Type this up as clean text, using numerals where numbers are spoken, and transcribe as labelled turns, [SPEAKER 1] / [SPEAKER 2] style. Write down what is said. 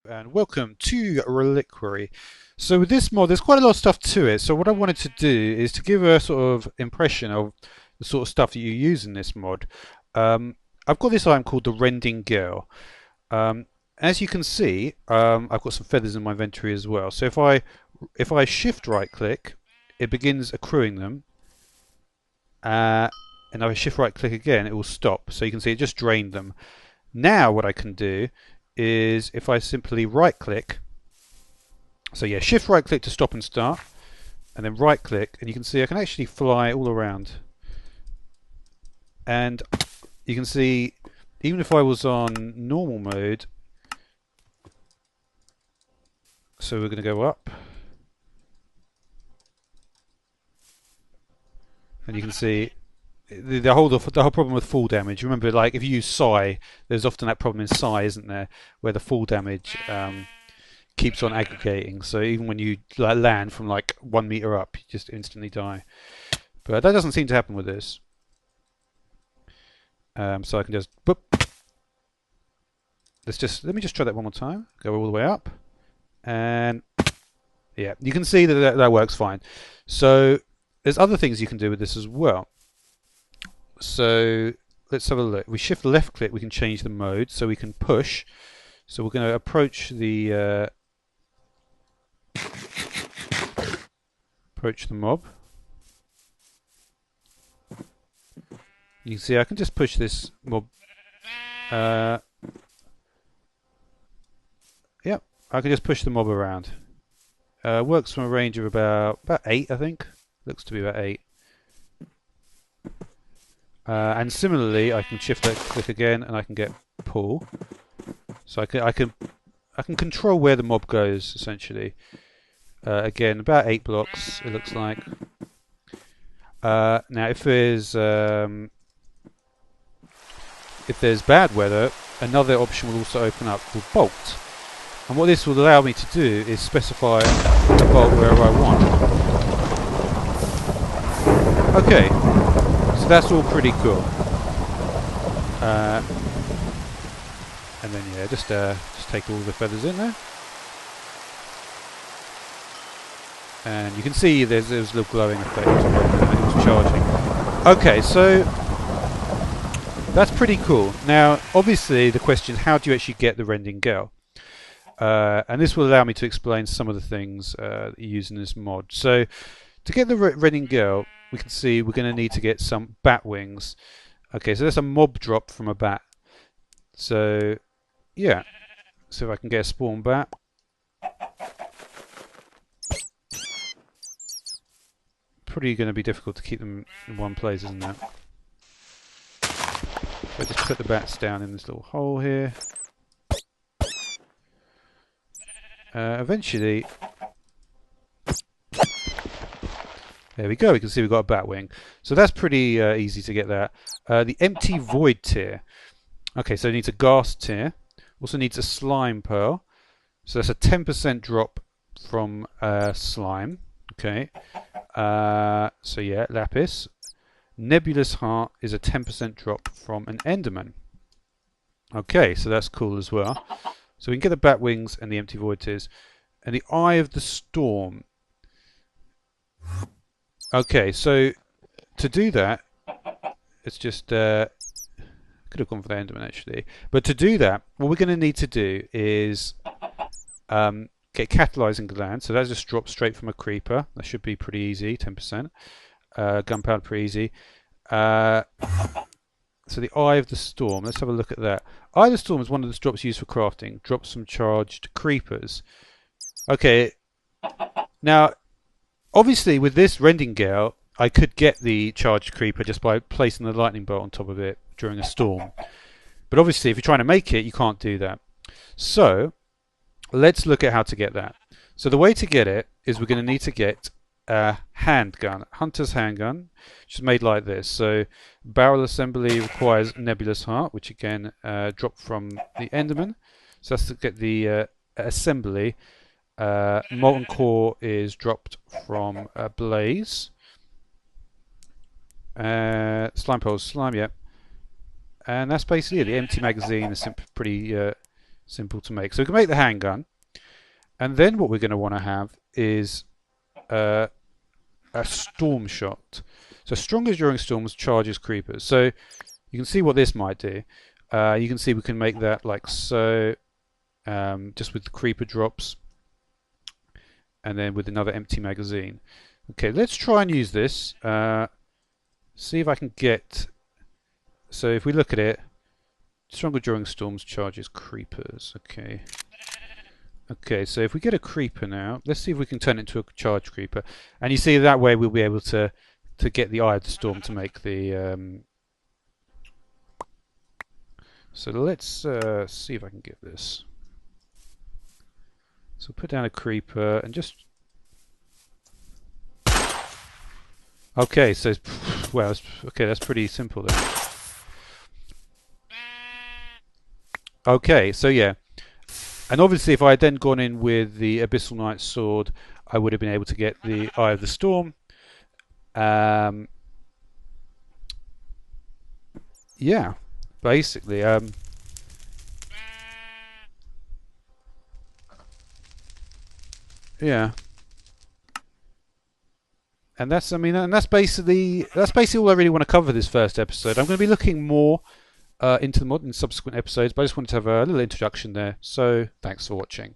[SPEAKER 1] And welcome to Reliquary. So with this mod, there's quite a lot of stuff to it. So what I wanted to do is to give a sort of impression of the sort of stuff that you use in this mod. I've got this item called the rending gale. As you can see, I've got some feathers in my inventory as well. So if I shift right click, it begins accruing them. And if I shift right click again, it will stop. So you can see it just drained them. Now what I can do is if I simply right click, so yeah, shift right click to stop and start, and then right click, and you can see I can actually fly all around. And you can see even if I was on normal mode, so we're going to go up, and you can see the whole problem with fall damage. Remember, like if you use Psi, there's often that problem in Psi, isn't there, where the fall damage keeps on aggregating. So even when you land from like 1 meter up, you just instantly die. But that doesn't seem to happen with this. So I can just boop. Let me just try that one more time. Go all the way up, and yeah, you can see that works fine. So there's other things you can do with this as well. So let's have a look. We shift left click, we can change the mode, so we can push. So we're going to approach the mob. You can see I can just push this mob. Yep, I can just push the mob around. Works from a range of about 8, I think. Looks to be about 8. And similarly, I can shift left click again, and I can get pull. So I can control where the mob goes essentially. Again, about 8 blocks. It looks like. Now, if there's bad weather, another option will also open up called bolt. And what this will allow me to do is specify a bolt wherever I want. Okay, so that's all pretty cool. And then yeah, just take all the feathers in there. And you can see there's a little glowing effect when it was charging. Okay, so that's pretty cool. Now, obviously, the question is how do you actually get the rending gale? And this will allow me to explain some of the things that you use in this mod. So, to get the rending gale, we can see we're going to need to get some bat wings. Okay, so that's a mob drop from a bat. So, yeah. So if I can get a spawn bat. Pretty going to be difficult to keep them in one place, isn't it? So I just put the bats down in this little hole here. Eventually, there we go. We can see we've got a bat wing. So that's pretty easy to get that. The empty void tier. Okay, so it needs a ghast tier. Also needs a slime pearl. So that's a 10% drop from slime. Okay. So yeah, lapis. Nebulous heart is a 10% drop from an enderman. Okay, so that's cool as well. So we can get the bat wings and the empty void tiers. And the eye of the storm. Okay, so to do that, it's just could have gone for the enderman actually. But to do that, what we're going to need to do is get catalyzing gland. So that just drops straight from a creeper. That should be pretty easy, 10%. Gunpowder pretty easy. So the Eye of the Storm, let's have a look at that. Eye of the Storm is one of the drops used for crafting. Drops some charged creepers. Okay, now obviously with this rending gale, I could get the charged creeper just by placing the lightning bolt on top of it during a storm. But obviously if you're trying to make it, you can't do that. So let's look at how to get that. So the way to get it is we're going to need to get a handgun, hunter's handgun, which is made like this. So barrel assembly requires nebulous heart, which again dropped from the enderman. So that's to get the assembly. Molten core is dropped from blaze. Slime pearls, slime, yeah. And that's basically it. The empty magazine is pretty simple to make. So we can make the handgun, and then what we're going to want to have is a storm shot. So stronger during storms charges creepers. So you can see what this might do. You can see we can make that like so, just with the creeper drops, and then with another empty magazine. Okay, let's try and use this. See if I can get. So if we look at it, stronger during storms charges creepers. Okay. Okay, so if we get a creeper now, let's see if we can turn it into a charged creeper. And you see that way we'll be able to get the eye of the storm to make the. So let's see if I can get this. So put down a creeper and just. Okay, so well, okay, that's pretty simple then. Okay, so yeah. And obviously, if I had then gone in with the Abyssal Knight's sword, I would have been able to get the Eye of the Storm. Yeah, basically. Yeah, and that's basically all I really want to cover this first episode. I'm going to be looking more into the mod in subsequent episodes, but I just wanted to have a little introduction there. So thanks for watching.